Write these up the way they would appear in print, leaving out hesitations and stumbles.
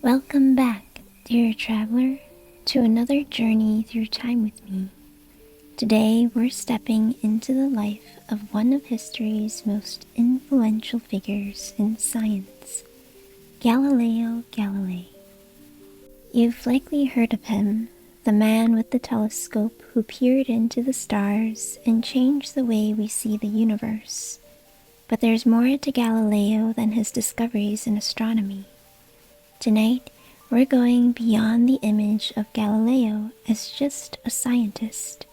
Welcome back, dear traveler, to another journey through time with me. Today we're stepping into the life of one of history's most influential figures in science, Galileo Galilei. You've likely heard of him, the man with the telescope who peered into the stars and changed the way we see the universe. But there's more to Galileo than his discoveries in astronomy. Tonight, we're going beyond the image of Galileo as just a scientist.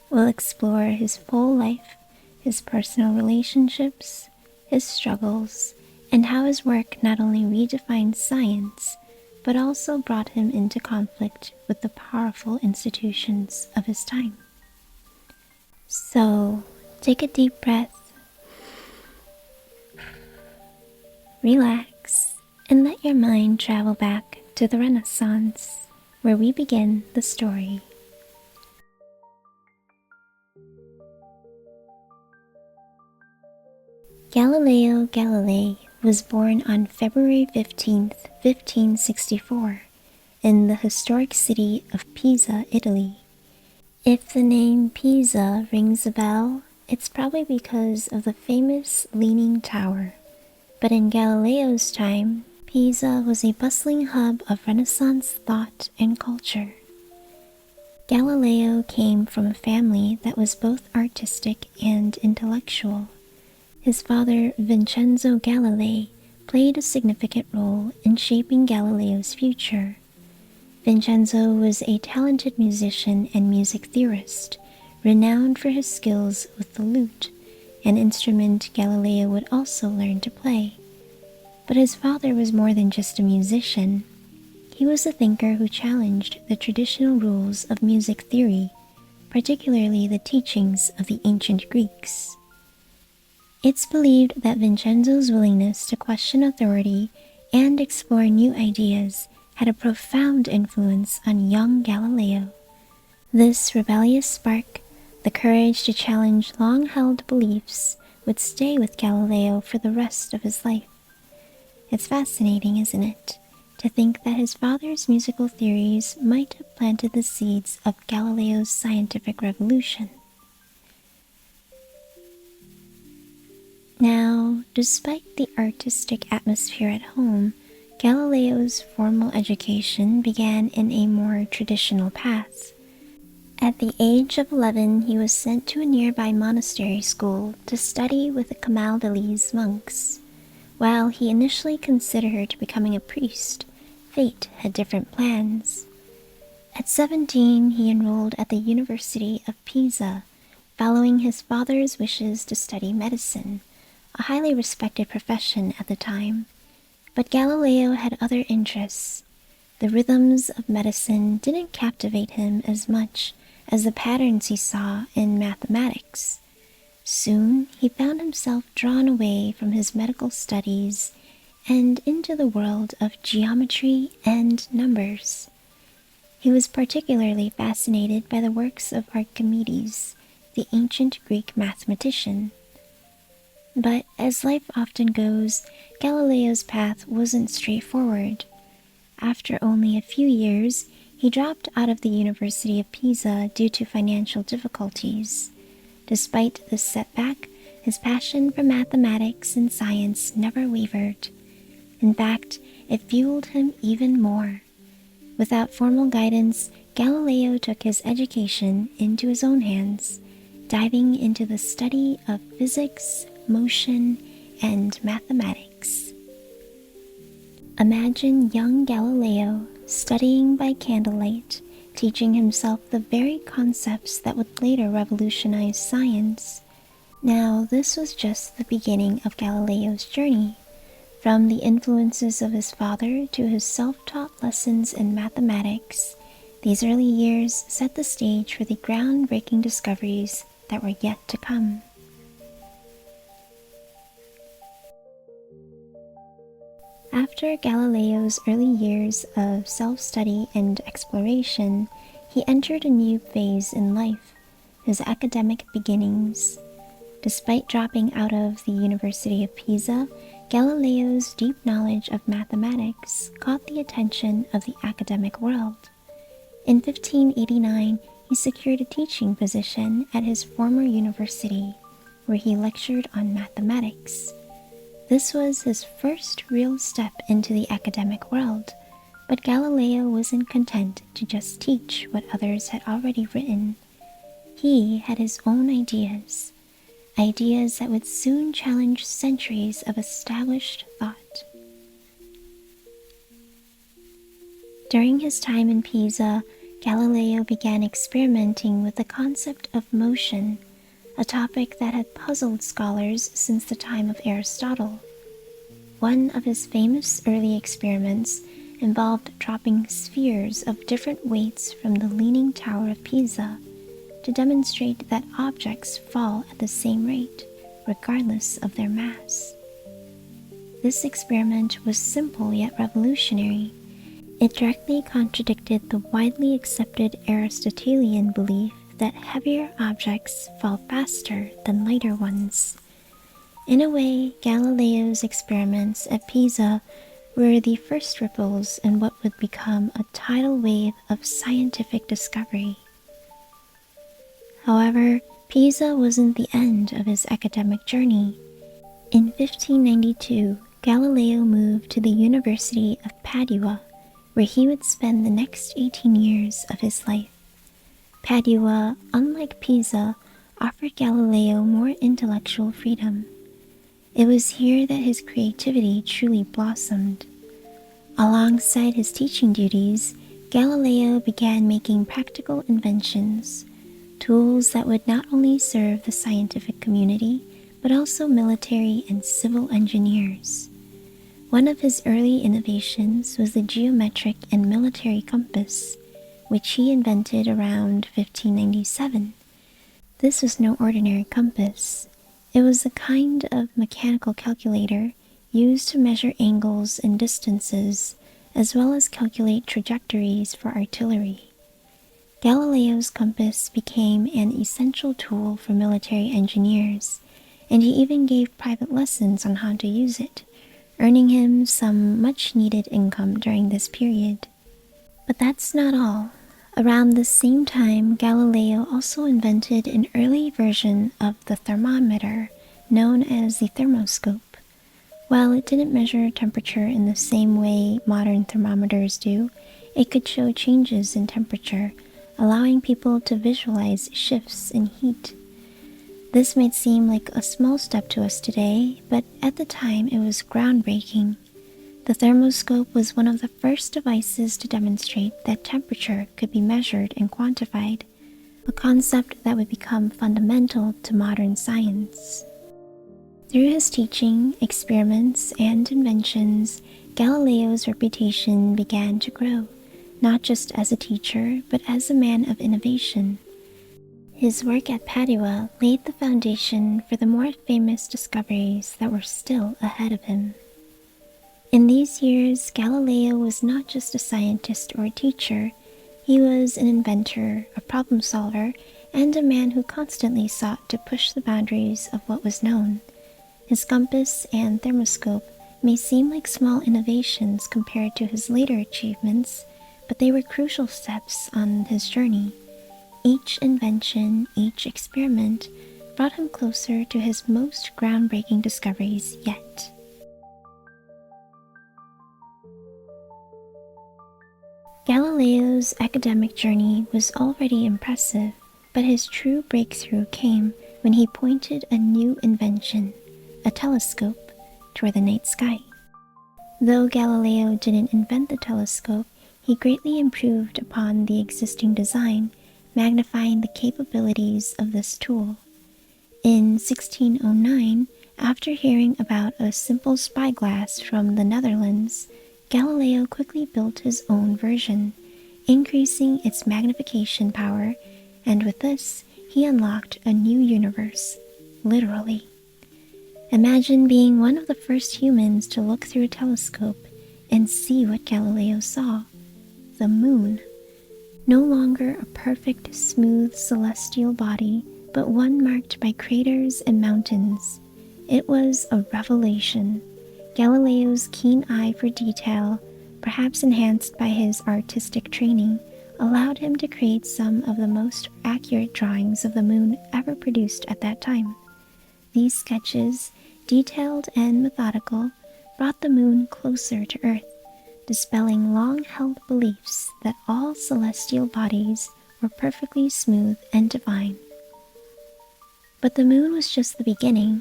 We'll explore his full life, his personal relationships, his struggles, and how his work not only redefined science, but also brought him into conflict with the powerful institutions of his time. So, take a deep breath, relax, and let your mind travel back to the Renaissance, where we begin the story. Galileo Galilei was born on February 15th, 1564, in the historic city of Pisa, Italy. If the name Pisa rings a bell, it's probably because of the famous Leaning Tower. But in Galileo's time, Pisa was a bustling hub of Renaissance thought and culture. Galileo came from a family that was both artistic and intellectual. His father, Vincenzo Galilei, played a significant role in shaping Galileo's future. Vincenzo was a talented musician and music theorist, renowned for his skills with the lute, an instrument Galileo would also learn to play. But his father was more than just a musician. He was a thinker who challenged the traditional rules of music theory, particularly the teachings of the ancient Greeks. It's believed that Vincenzo's willingness to question authority and explore new ideas had a profound influence on young Galileo. This rebellious spark, the courage to challenge long-held beliefs, would stay with Galileo for the rest of his life. It's fascinating, isn't it, to think that his father's musical theories might have planted the seeds of Galileo's scientific revolution. Now, despite the artistic atmosphere at home, Galileo's formal education began in a more traditional path. At the age of 11, he was sent to a nearby monastery school to study with the Camaldolese monks. While he initially considered becoming a priest, fate had different plans. At 17, he enrolled at the University of Pisa, following his father's wishes to study medicine, a highly respected profession at the time. But Galileo had other interests. The rhythms of medicine didn't captivate him as much as the patterns he saw in mathematics. Soon, he found himself drawn away from his medical studies and into the world of geometry and numbers. He was particularly fascinated by the works of Archimedes, the ancient Greek mathematician. But as life often goes, Galileo's path wasn't straightforward. After only a few years, he dropped out of the University of Pisa due to financial difficulties. Despite this setback, his passion for mathematics and science never wavered. In fact, it fueled him even more. Without formal guidance, Galileo took his education into his own hands, diving into the study of physics, motion, and mathematics. Imagine young Galileo studying by candlelight, teaching himself the very concepts that would later revolutionize science. Now, this was just the beginning of Galileo's journey. From the influences of his father to his self-taught lessons in mathematics, these early years set the stage for the groundbreaking discoveries that were yet to come. After Galileo's early years of self-study and exploration, he entered a new phase in life, his academic beginnings. Despite dropping out of the University of Pisa, Galileo's deep knowledge of mathematics caught the attention of the academic world. In 1589, he secured a teaching position at his former university, where he lectured on mathematics. This was his first real step into the academic world, but Galileo wasn't content to just teach what others had already written. He had his own ideas that would soon challenge centuries of established thought. During his time in Pisa, Galileo began experimenting with the concept of motion, a topic that had puzzled scholars since the time of Aristotle. One of his famous early experiments involved dropping spheres of different weights from the Leaning Tower of Pisa to demonstrate that objects fall at the same rate, regardless of their mass. This experiment was simple yet revolutionary. It directly contradicted the widely accepted Aristotelian belief that heavier objects fall faster than lighter ones. In a way, Galileo's experiments at Pisa were the first ripples in what would become a tidal wave of scientific discovery. However, Pisa wasn't the end of his academic journey. In 1592, Galileo moved to the University of Padua, where he would spend the next 18 years of his life. Padua, unlike Pisa, offered Galileo more intellectual freedom. It was here that his creativity truly blossomed. Alongside his teaching duties, Galileo began making practical inventions, tools that would not only serve the scientific community, but also military and civil engineers. One of his early innovations was the geometric and military compass, which he invented around 1597. This was no ordinary compass. It was a kind of mechanical calculator used to measure angles and distances, as well as calculate trajectories for artillery. Galileo's compass became an essential tool for military engineers, and he even gave private lessons on how to use it, earning him some much-needed income during this period. But that's not all. Around the same time, Galileo also invented an early version of the thermometer, known as the thermoscope. While it didn't measure temperature in the same way modern thermometers do, it could show changes in temperature, allowing people to visualize shifts in heat. This might seem like a small step to us today, but at the time it was groundbreaking. The thermoscope was one of the first devices to demonstrate that temperature could be measured and quantified, a concept that would become fundamental to modern science. Through his teaching, experiments, and inventions, Galileo's reputation began to grow, not just as a teacher, but as a man of innovation. His work at Padua laid the foundation for the more famous discoveries that were still ahead of him. In these years, Galileo was not just a scientist or a teacher. He was an inventor, a problem solver, and a man who constantly sought to push the boundaries of what was known. His compass and thermoscope may seem like small innovations compared to his later achievements, but they were crucial steps on his journey. Each invention, each experiment, brought him closer to his most groundbreaking discoveries yet. Galileo's academic journey was already impressive, but his true breakthrough came when he pointed a new invention, a telescope, toward the night sky. Though Galileo didn't invent the telescope, he greatly improved upon the existing design, magnifying the capabilities of this tool. In 1609, after hearing about a simple spyglass from the Netherlands, Galileo quickly built his own version, increasing its magnification power, and with this, he unlocked a new universe, literally. Imagine being one of the first humans to look through a telescope and see what Galileo saw: the moon. No longer a perfect, smooth celestial body, but but one marked by craters and mountains. It was a revelation. Galileo's keen eye for detail, perhaps enhanced by his artistic training, allowed him to create some of the most accurate drawings of the moon ever produced at that time. These sketches, detailed and methodical, brought the moon closer to Earth, dispelling long-held beliefs that all celestial bodies were perfectly smooth and divine. But the moon was just the beginning.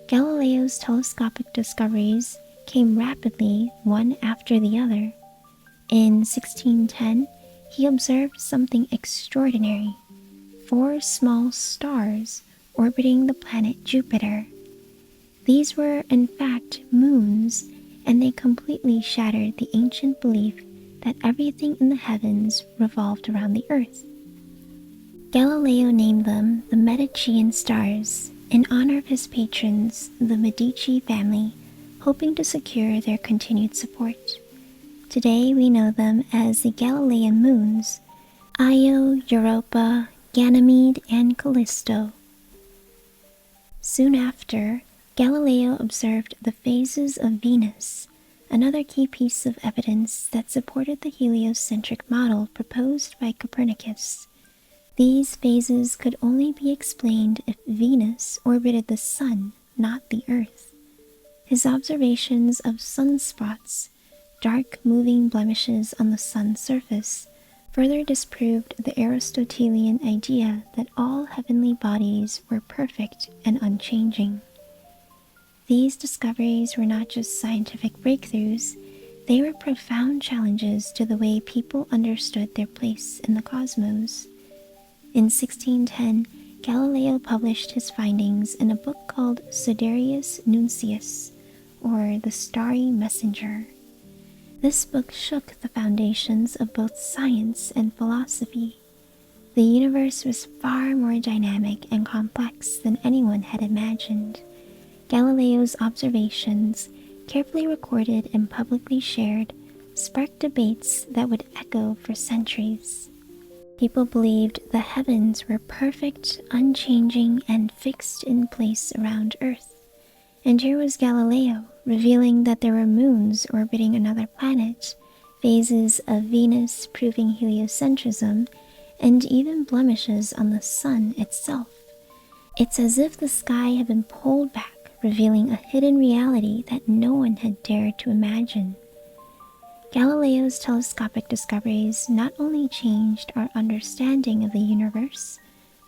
Galileo's telescopic discoveries came rapidly, one after the other. In 1610, he observed something extraordinary: 4 small stars orbiting the planet Jupiter. These were, in fact, moons, and they completely shattered the ancient belief that everything in the heavens revolved around the Earth. Galileo named them the Medicean stars, in honor of his patrons, the Medici family, hoping to secure their continued support. Today we know them as the Galilean moons: Io, Europa, Ganymede, and Callisto. Soon after, Galileo observed the phases of Venus, another key piece of evidence that supported the heliocentric model proposed by Copernicus. These phases could only be explained if Venus orbited the Sun, not the Earth. His observations of sunspots, dark moving blemishes on the Sun's surface, further disproved the Aristotelian idea that all heavenly bodies were perfect and unchanging. These discoveries were not just scientific breakthroughs, they were profound challenges to the way people understood their place in the cosmos. In 1610, Galileo published his findings in a book called Sidereus Nuncius, or The Starry Messenger. This book shook the foundations of both science and philosophy. The universe was far more dynamic and complex than anyone had imagined. Galileo's observations, carefully recorded and publicly shared, sparked debates that would echo for centuries. People believed the heavens were perfect, unchanging, and fixed in place around Earth. And here was Galileo, revealing that there were moons orbiting another planet, phases of Venus proving heliocentrism, and even blemishes on the Sun itself. It's as if the sky had been pulled back, revealing a hidden reality that no one had dared to imagine. Galileo's telescopic discoveries not only changed our understanding of the universe,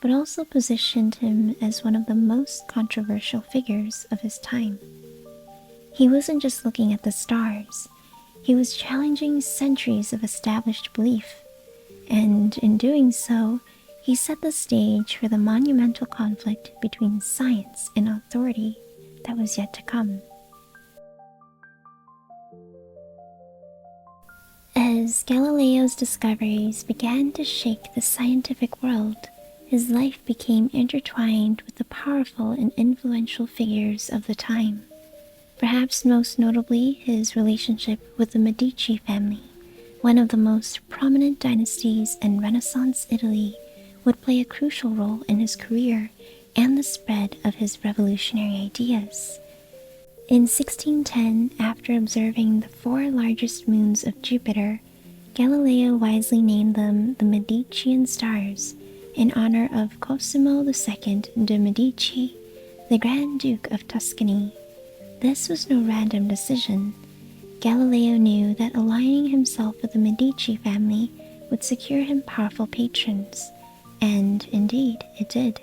but also positioned him as one of the most controversial figures of his time. He wasn't just looking at the stars, he was challenging centuries of established belief, and in doing so, he set the stage for the monumental conflict between science and authority that was yet to come. As Galileo's discoveries began to shake the scientific world, his life became intertwined with the powerful and influential figures of the time. Perhaps most notably his relationship with the Medici family, one of the most prominent dynasties in Renaissance Italy, would play a crucial role in his career and the spread of his revolutionary ideas. In 1610, after observing the 4 largest moons of Jupiter, Galileo wisely named them the Medicean stars in honor of Cosimo II de' Medici, the Grand Duke of Tuscany. This was no random decision. Galileo knew that aligning himself with the Medici family would secure him powerful patrons, and indeed it did.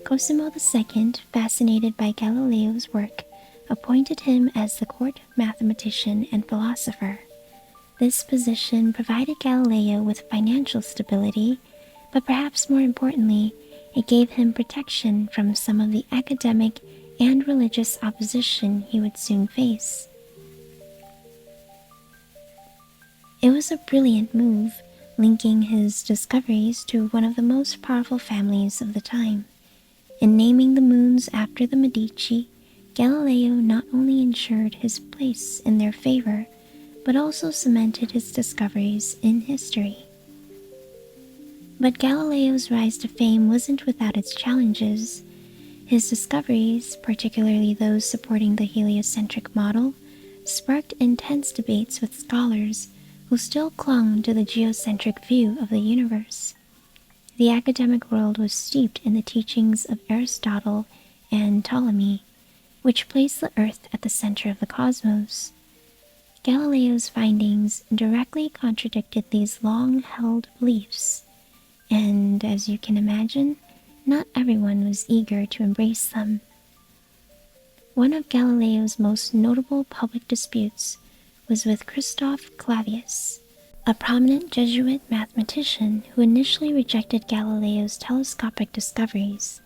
Cosimo II, fascinated by Galileo's work, appointed him as the court mathematician and philosopher. This position provided Galileo with financial stability, but perhaps more importantly, it gave him protection from some of the academic and religious opposition he would soon face. It was a brilliant move, linking his discoveries to one of the most powerful families of the time. In naming the moons after the Medici, Galileo not only ensured his place in their favor, but also cemented his discoveries in history. But Galileo's rise to fame wasn't without its challenges. His discoveries, particularly those supporting the heliocentric model, sparked intense debates with scholars who still clung to the geocentric view of the universe. The academic world was steeped in the teachings of Aristotle and Ptolemy, which placed the Earth at the center of the cosmos. Galileo's findings directly contradicted these long-held beliefs, and as you can imagine, not everyone was eager to embrace them. One of Galileo's most notable public disputes was with Christoph Clavius, a prominent Jesuit mathematician who initially rejected Galileo's telescopic discoveries.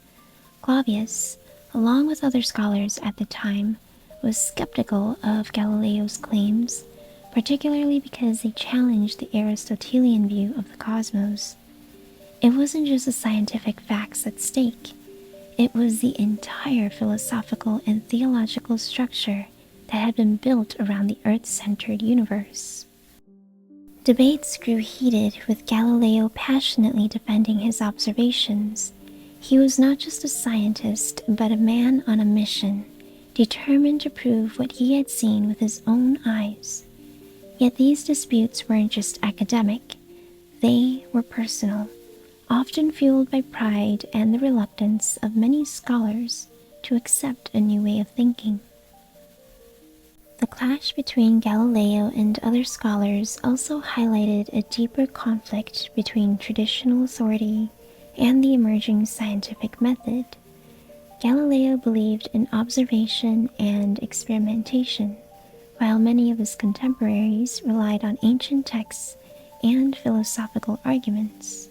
Clavius, along with other scholars at the time, was skeptical of Galileo's claims, particularly because they challenged the Aristotelian view of the cosmos. It wasn't just the scientific facts at stake, it was the entire philosophical and theological structure that had been built around the Earth-centered universe. Debates grew heated, with Galileo passionately defending his observations. He was not just a scientist, but a man on a mission, determined to prove what he had seen with his own eyes. Yet these disputes weren't just academic, they were personal, often fueled by pride and the reluctance of many scholars to accept a new way of thinking. The clash between Galileo and other scholars also highlighted a deeper conflict between traditional authority and the emerging scientific method. Galileo believed in observation and experimentation, while many of his contemporaries relied on ancient texts and philosophical arguments.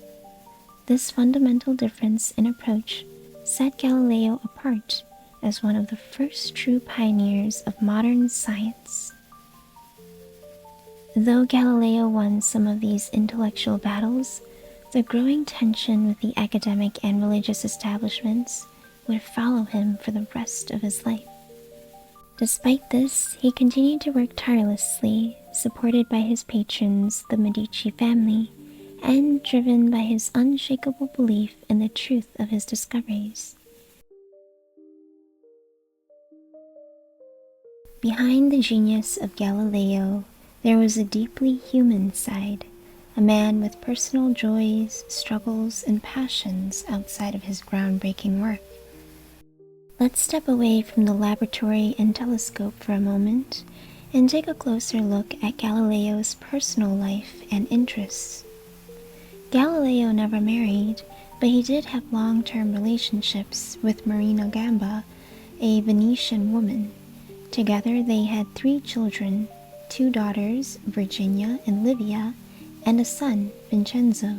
This fundamental difference in approach set Galileo apart as one of the first true pioneers of modern science. Though Galileo won some of these intellectual battles, the growing tension with the academic and religious establishments would follow him for the rest of his life. Despite this, he continued to work tirelessly, supported by his patrons, the Medici family, and driven by his unshakable belief in the truth of his discoveries. Behind the genius of Galileo, there was a deeply human side, a man with personal joys, struggles, and passions outside of his groundbreaking work. Let's step away from the laboratory and telescope for a moment and take a closer look at Galileo's personal life and interests. Galileo never married, but he did have long-term relationships with Marina Gamba, a Venetian woman. Together they had 3 children, 2 daughters, Virginia and Livia, and a son, Vincenzo.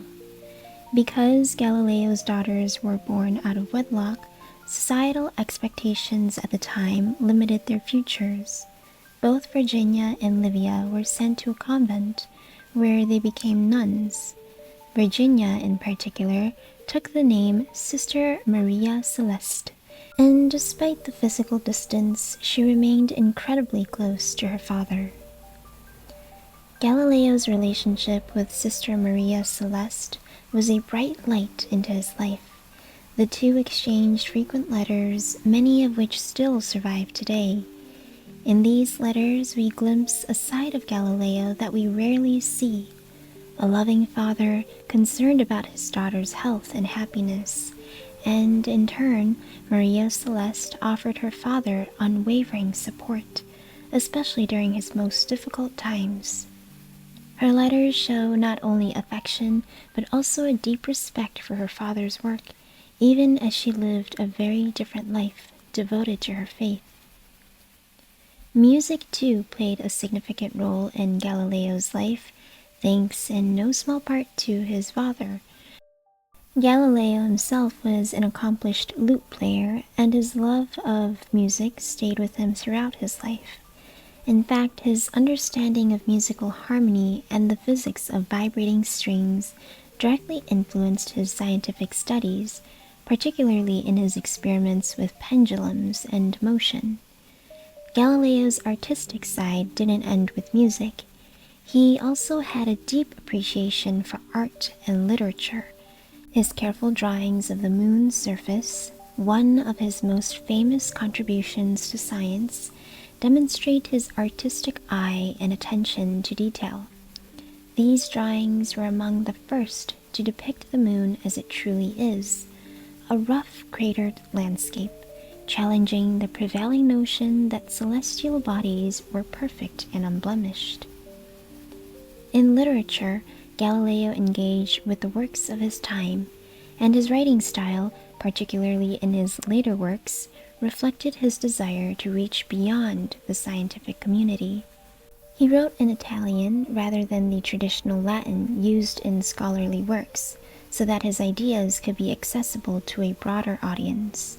Because Galileo's daughters were born out of wedlock, societal expectations at the time limited their futures. Both Virginia and Livia were sent to a convent, where they became nuns. Virginia, in particular, took the name Sister Maria Celeste, and despite the physical distance, she remained incredibly close to her father. Galileo's relationship with Sister Maria Celeste was a bright light into his life. The two exchanged frequent letters, many of which still survive today. In these letters, we glimpse a side of Galileo that we rarely see. A loving father concerned about his daughter's health and happiness, and in turn, Maria Celeste offered her father unwavering support, especially during his most difficult times. Her letters show not only affection, but also a deep respect for her father's work, even as she lived a very different life, devoted to her faith. Music, too, played a significant role in Galileo's life, thanks in no small part to his father. Galileo himself was an accomplished lute player, and his love of music stayed with him throughout his life. In fact, his understanding of musical harmony and the physics of vibrating strings directly influenced his scientific studies, particularly in his experiments with pendulums and motion. Galileo's artistic side didn't end with music. He also had a deep appreciation for art and literature, His careful drawings of the moon's surface, one of his most famous contributions to science, demonstrate his artistic eye and attention to detail. These drawings were among the first to depict the moon as it truly is, a rough cratered landscape, challenging the prevailing notion that celestial bodies were perfect and unblemished. In literature, Galileo engaged with the works of his time, and his writing style, particularly in his later works, reflected his desire to reach beyond the scientific community. He wrote in Italian rather than the traditional Latin used in scholarly works, so that his ideas could be accessible to a broader audience.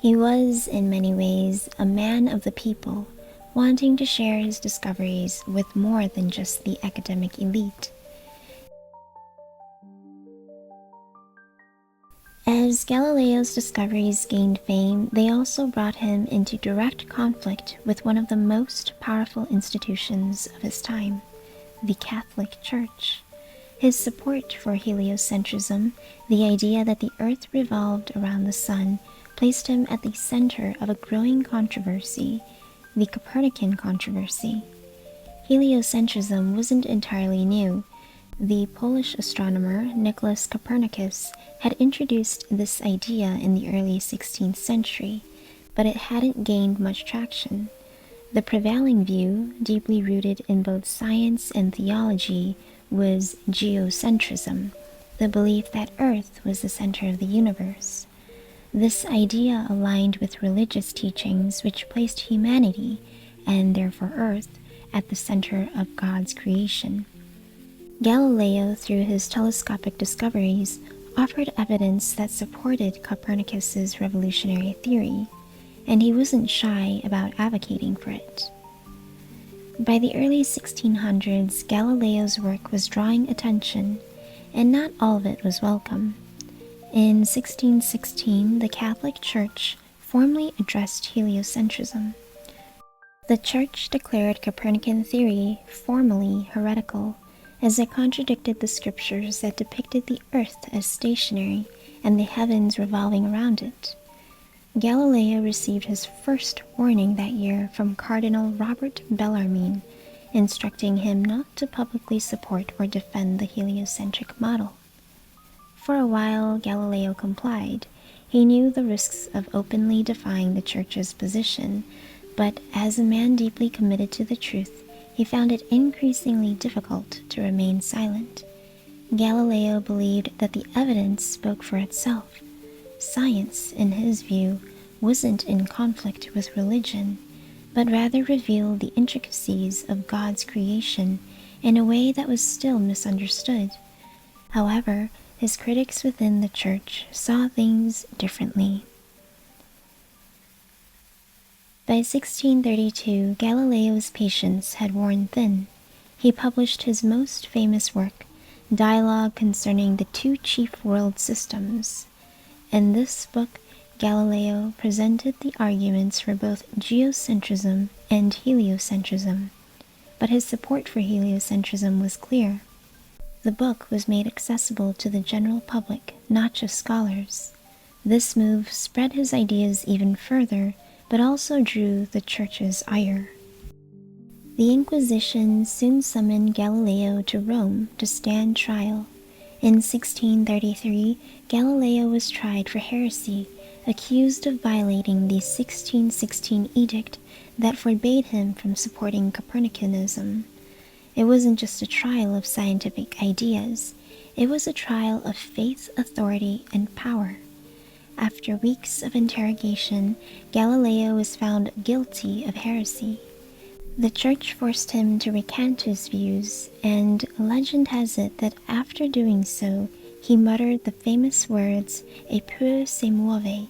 He was, in many ways, a man of the people, wanting to share his discoveries with more than just the academic elite. As Galileo's discoveries gained fame, they also brought him into direct conflict with one of the most powerful institutions of his time, the Catholic Church. His support for heliocentrism, the idea that the Earth revolved around the Sun, placed him at the center of a growing controversy, the Copernican controversy. Heliocentrism wasn't entirely new. The Polish astronomer Nicholas Copernicus had introduced this idea in the early 16th century, but it hadn't gained much traction. The prevailing view, deeply rooted in both science and theology, was geocentrism, the belief that Earth was the center of the universe. This idea aligned with religious teachings which placed humanity, and therefore Earth, at the center of God's creation. Galileo, through his telescopic discoveries, offered evidence that supported Copernicus's revolutionary theory, and he wasn't shy about advocating for it. By the early 1600s, Galileo's work was drawing attention, and not all of it was welcome. In 1616, the Catholic Church formally addressed heliocentrism. The Church declared Copernican theory formally heretical, as it contradicted the scriptures that depicted the Earth as stationary and the heavens revolving around it. Galileo received his first warning that year from Cardinal Robert Bellarmine, instructing him not to publicly support or defend the heliocentric model. For a while, Galileo complied. He knew the risks of openly defying the Church's position, but as a man deeply committed to the truth, he found it increasingly difficult to remain silent. Galileo believed that the evidence spoke for itself. Science, in his view, wasn't in conflict with religion, but rather revealed the intricacies of God's creation in a way that was still misunderstood. However, his critics within the Church saw things differently. By 1632, Galileo's patience had worn thin. He published his most famous work, Dialogue Concerning the Two Chief World Systems. In this book, Galileo presented the arguments for both geocentrism and heliocentrism, but his support for heliocentrism was clear. The book was made accessible to the general public, not just scholars. This move spread his ideas even further, but also drew the Church's ire. The Inquisition soon summoned Galileo to Rome to stand trial. In 1633, Galileo was tried for heresy, accused of violating the 1616 edict that forbade him from supporting Copernicanism. It wasn't just a trial of scientific ideas, it was a trial of faith, authority, and power. After weeks of interrogation, Galileo was found guilty of heresy. The Church forced him to recant his views, and legend has it that after doing so, he muttered the famous words, "Eppure se muove,"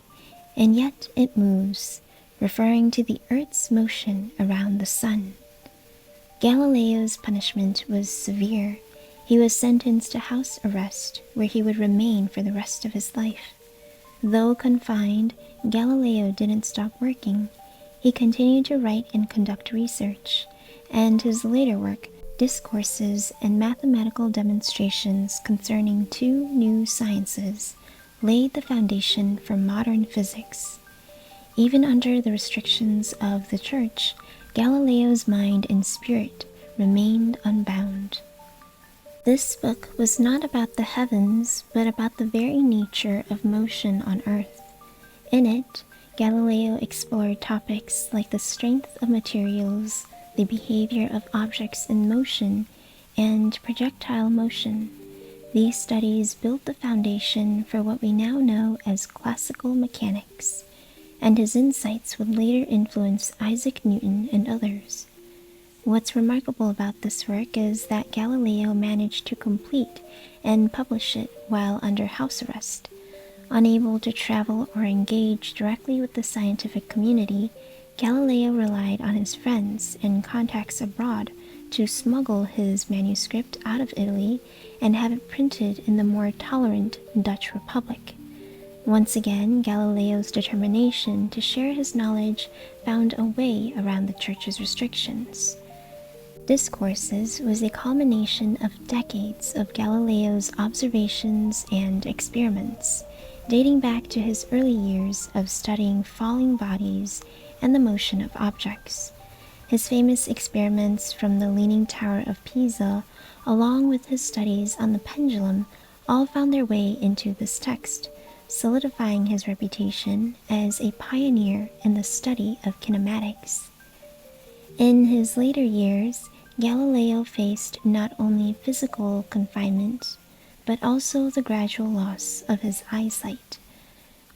and yet it moves, referring to the Earth's motion around the Sun. Galileo's punishment was severe. He was sentenced to house arrest, where he would remain for the rest of his life. Though confined, Galileo didn't stop working. He continued to write and conduct research, and his later work, discourses, and mathematical demonstrations concerning two new sciences laid the foundation for modern physics. Even under the restrictions of the Church, Galileo's mind and spirit remained unbound. This book was not about the heavens, but about the very nature of motion on Earth. In it, Galileo explored topics like the strength of materials, the behavior of objects in motion, and projectile motion. These studies built the foundation for what we now know as classical mechanics, and his insights would later influence Isaac Newton and others. What's remarkable about this work is that Galileo managed to complete and publish it while under house arrest. Unable to travel or engage directly with the scientific community, Galileo relied on his friends and contacts abroad to smuggle his manuscript out of Italy and have it printed in the more tolerant Dutch Republic. Once again, Galileo's determination to share his knowledge found a way around the Church's restrictions. Discourses was a culmination of decades of Galileo's observations and experiments, dating back to his early years of studying falling bodies and the motion of objects. His famous experiments from the Leaning Tower of Pisa, along with his studies on the pendulum, all found their way into this text, solidifying his reputation as a pioneer in the study of kinematics. In his later years, Galileo faced not only physical confinement, but also the gradual loss of his eyesight.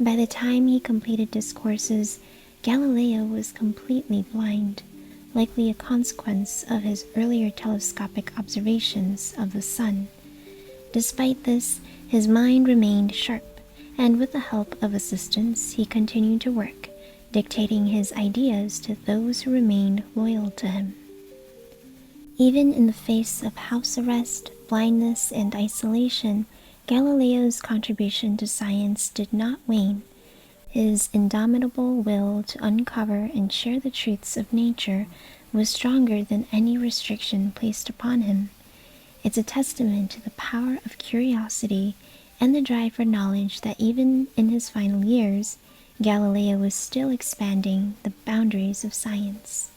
By the time he completed Discourses, Galileo was completely blind, likely a consequence of his earlier telescopic observations of the sun. Despite this, his mind remained sharp, and with the help of assistants, he continued to work, dictating his ideas to those who remained loyal to him. Even in the face of house arrest, blindness, and isolation, Galileo's contribution to science did not wane. His indomitable will to uncover and share the truths of nature was stronger than any restriction placed upon him. It's a testament to the power of curiosity and the drive for knowledge that even in his final years, Galileo was still expanding the boundaries of science.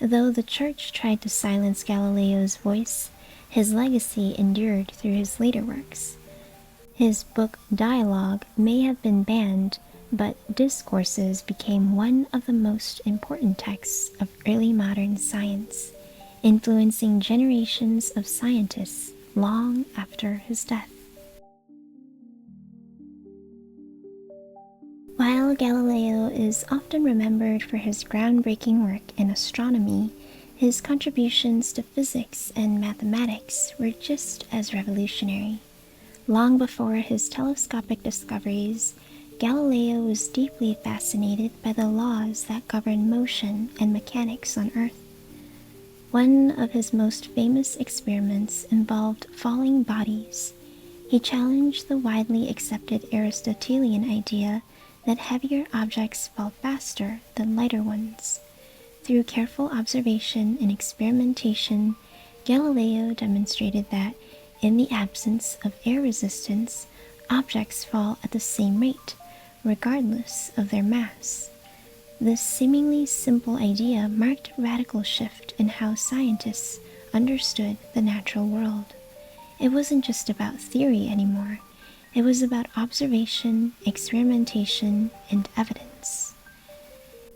Though the Church tried to silence Galileo's voice, his legacy endured through his later works. His book Dialogue may have been banned, but Discourses became one of the most important texts of early modern science, influencing generations of scientists long after his death. While Galileo is often remembered for his groundbreaking work in astronomy, his contributions to physics and mathematics were just as revolutionary. Long before his telescopic discoveries, Galileo was deeply fascinated by the laws that govern motion and mechanics on Earth. One of his most famous experiments involved falling bodies. He challenged the widely accepted Aristotelian idea that heavier objects fall faster than lighter ones. Through careful observation and experimentation, Galileo demonstrated that, in the absence of air resistance, objects fall at the same rate, regardless of their mass. This seemingly simple idea marked a radical shift in how scientists understood the natural world. It wasn't just about theory anymore. It was about observation, experimentation, and evidence.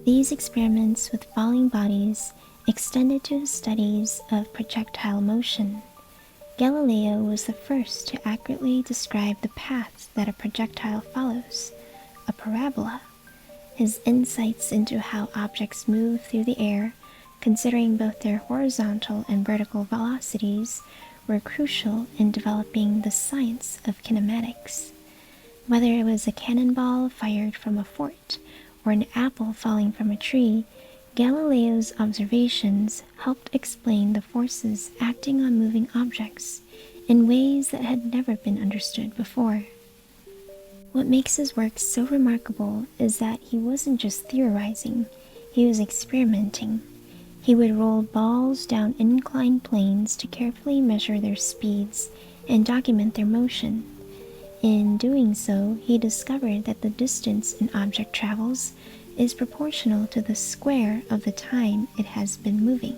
These experiments with falling bodies extended to his studies of projectile motion. Galileo was the first to accurately describe the path that a projectile follows, a parabola. His insights into how objects move through the air, considering both their horizontal and vertical velocities, were crucial in developing the science of kinematics. Whether it was a cannonball fired from a fort or an apple falling from a tree, Galileo's observations helped explain the forces acting on moving objects in ways that had never been understood before. What makes his work so remarkable is that he wasn't just theorizing, he was experimenting. He would roll balls down inclined planes to carefully measure their speeds and document their motion. In doing so, he discovered that the distance an object travels is proportional to the square of the time it has been moving,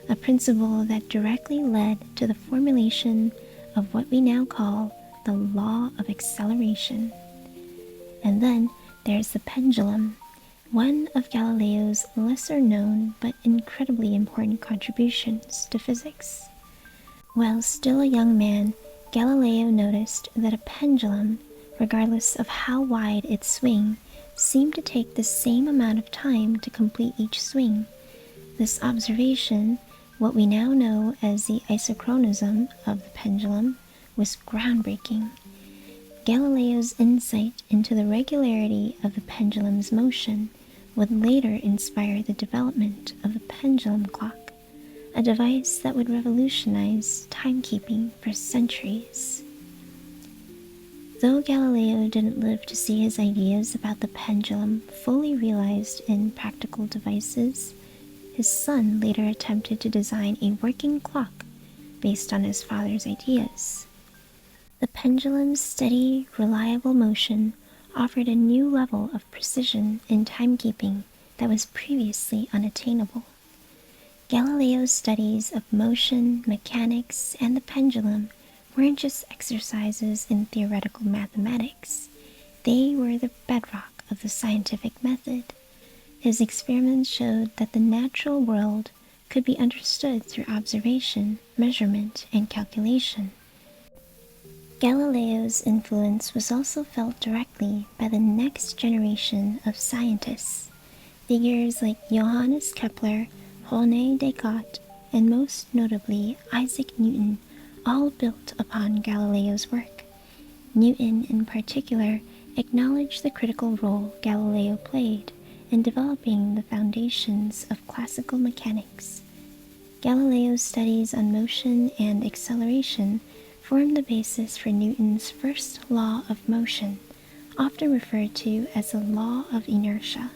a principle that directly led to the formulation of what we now call the law of acceleration. And then there's the pendulum, one of Galileo's lesser-known but incredibly important contributions to physics. While still a young man, Galileo noticed that a pendulum, regardless of how wide its swing, seemed to take the same amount of time to complete each swing. This observation, what we now know as the isochronism of the pendulum, was groundbreaking. Galileo's insight into the regularity of the pendulum's motion would later inspire the development of the pendulum clock, a device that would revolutionize timekeeping for centuries. Though Galileo didn't live to see his ideas about the pendulum fully realized in practical devices, his son later attempted to design a working clock based on his father's ideas. The pendulum's steady, reliable motion offered a new level of precision in timekeeping that was previously unattainable. Galileo's studies of motion, mechanics, and the pendulum weren't just exercises in theoretical mathematics. They were the bedrock of the scientific method. His experiments showed that the natural world could be understood through observation, measurement, and calculation. Galileo's influence was also felt directly by the next generation of scientists. Figures like Johannes Kepler, René Descartes, and most notably Isaac Newton all built upon Galileo's work. Newton, in particular, acknowledged the critical role Galileo played in developing the foundations of classical mechanics. Galileo's studies on motion and acceleration formed the basis for Newton's first law of motion, often referred to as the law of inertia.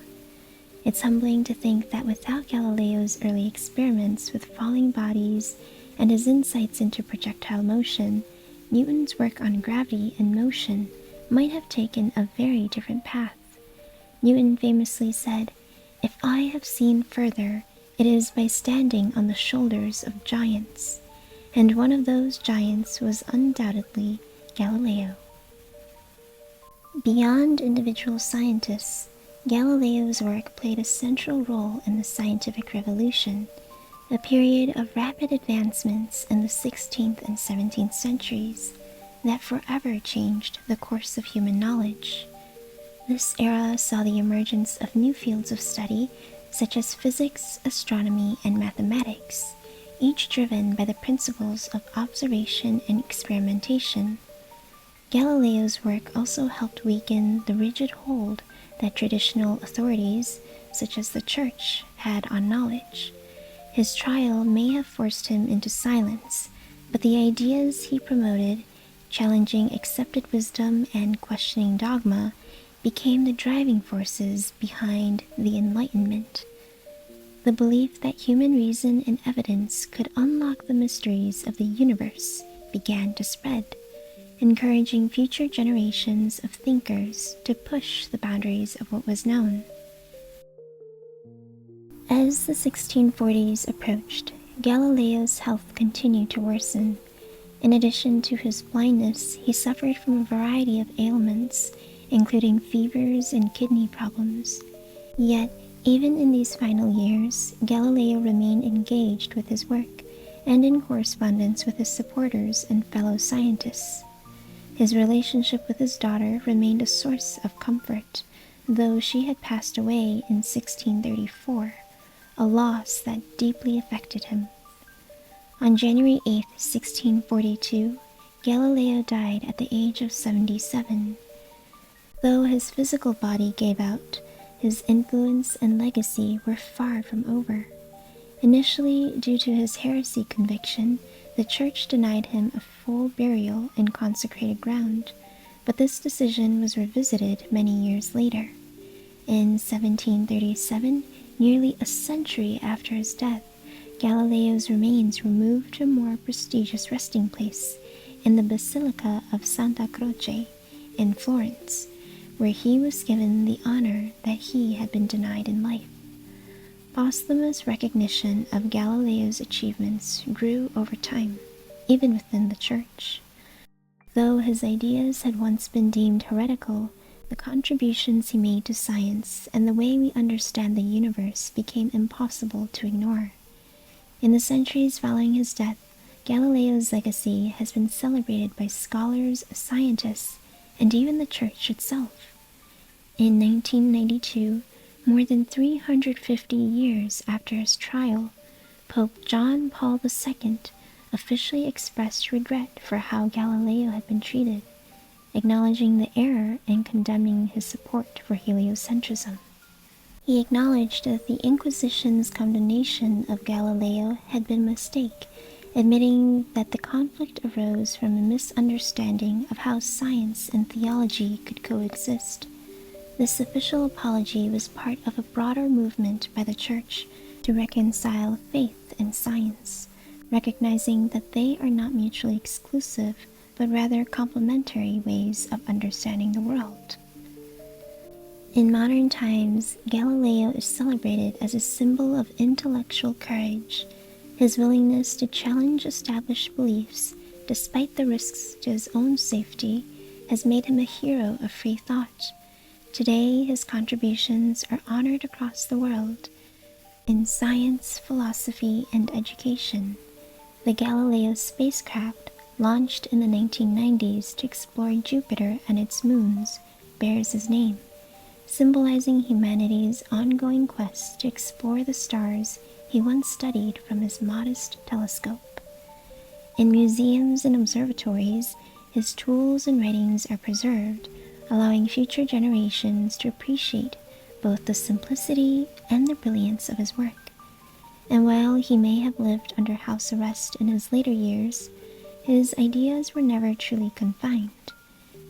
It's humbling to think that without Galileo's early experiments with falling bodies and his insights into projectile motion, Newton's work on gravity and motion might have taken a very different path. Newton famously said, "If I have seen further, it is by standing on the shoulders of giants." And one of those giants was undoubtedly Galileo. Beyond individual scientists, Galileo's work played a central role in the scientific revolution, a period of rapid advancements in the 16th and 17th centuries that forever changed the course of human knowledge. This era saw the emergence of new fields of study such as physics, astronomy, and mathematics, each driven by the principles of observation and experimentation. Galileo's work also helped weaken the rigid hold that traditional authorities, such as the Church, had on knowledge. His trial may have forced him into silence, but the ideas he promoted, challenging accepted wisdom and questioning dogma, became the driving forces behind the Enlightenment. The belief that human reason and evidence could unlock the mysteries of the universe began to spread, encouraging future generations of thinkers to push the boundaries of what was known. As the 1640s approached, Galileo's health continued to worsen. In addition to his blindness, he suffered from a variety of ailments, including fevers and kidney problems. Yet, even in these final years, Galileo remained engaged with his work and in correspondence with his supporters and fellow scientists. His relationship with his daughter remained a source of comfort, though she had passed away in 1634, a loss that deeply affected him. On January 8, 1642, Galileo died at the age of 77. Though his physical body gave out, his influence and legacy were far from over. Initially, due to his heresy conviction, the Church denied him a full burial in consecrated ground, but this decision was revisited many years later. In 1737, Nearly a century after his death, Galileo's remains were moved to a more prestigious resting place in the Basilica of Santa Croce in Florence, where he was given the honor that he had been denied in life. Posthumous recognition of Galileo's achievements grew over time, even within the Church. Though his ideas had once been deemed heretical, the contributions he made to science and the way we understand the universe became impossible to ignore. In the centuries following his death, Galileo's legacy has been celebrated by scholars, scientists, and even the Church itself. In 1992, more than 350 years after his trial, Pope John Paul II officially expressed regret for how Galileo had been treated, acknowledging the error and condemning his support for heliocentrism. He acknowledged that the Inquisition's condemnation of Galileo had been a mistake, admitting that the conflict arose from a misunderstanding of how science and theology could coexist. This official apology was part of a broader movement by the Church to reconcile faith and science, recognizing that they are not mutually exclusive, but rather complementary ways of understanding the world. In modern times, Galileo is celebrated as a symbol of intellectual courage. His willingness to challenge established beliefs, despite the risks to his own safety, has made him a hero of free thought. Today, his contributions are honored across the world in science, philosophy, and education. The Galileo spacecraft, launched in the 1990s to explore Jupiter and its moons, bears his name, symbolizing humanity's ongoing quest to explore the stars he once studied from his modest telescope. In museums and observatories, his tools and writings are preserved, allowing future generations to appreciate both the simplicity and the brilliance of his work. And while he may have lived under house arrest in his later years, his ideas were never truly confined.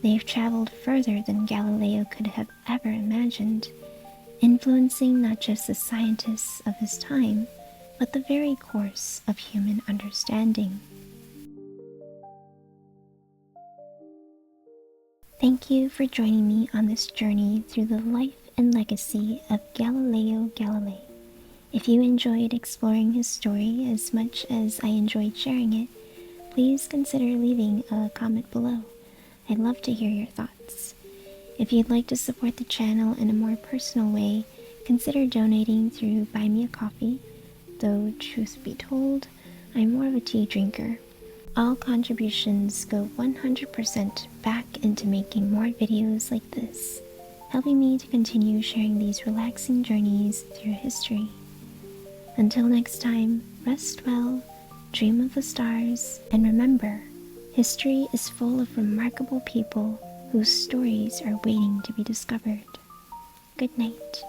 They've traveled further than Galileo could have ever imagined, influencing not just the scientists of his time, but the very course of human understanding. Thank you for joining me on this journey through the life and legacy of Galileo Galilei. If you enjoyed exploring his story as much as I enjoyed sharing it, please consider leaving a comment below. I'd love to hear your thoughts. If you'd like to support the channel in a more personal way, consider donating through Buy Me a Coffee, though truth be told, I'm more of a tea drinker. All contributions go 100% back into making more videos like this, helping me to continue sharing these relaxing journeys through history. Until next time, rest well, dream of the stars, and remember, history is full of remarkable people whose stories are waiting to be discovered. Good night.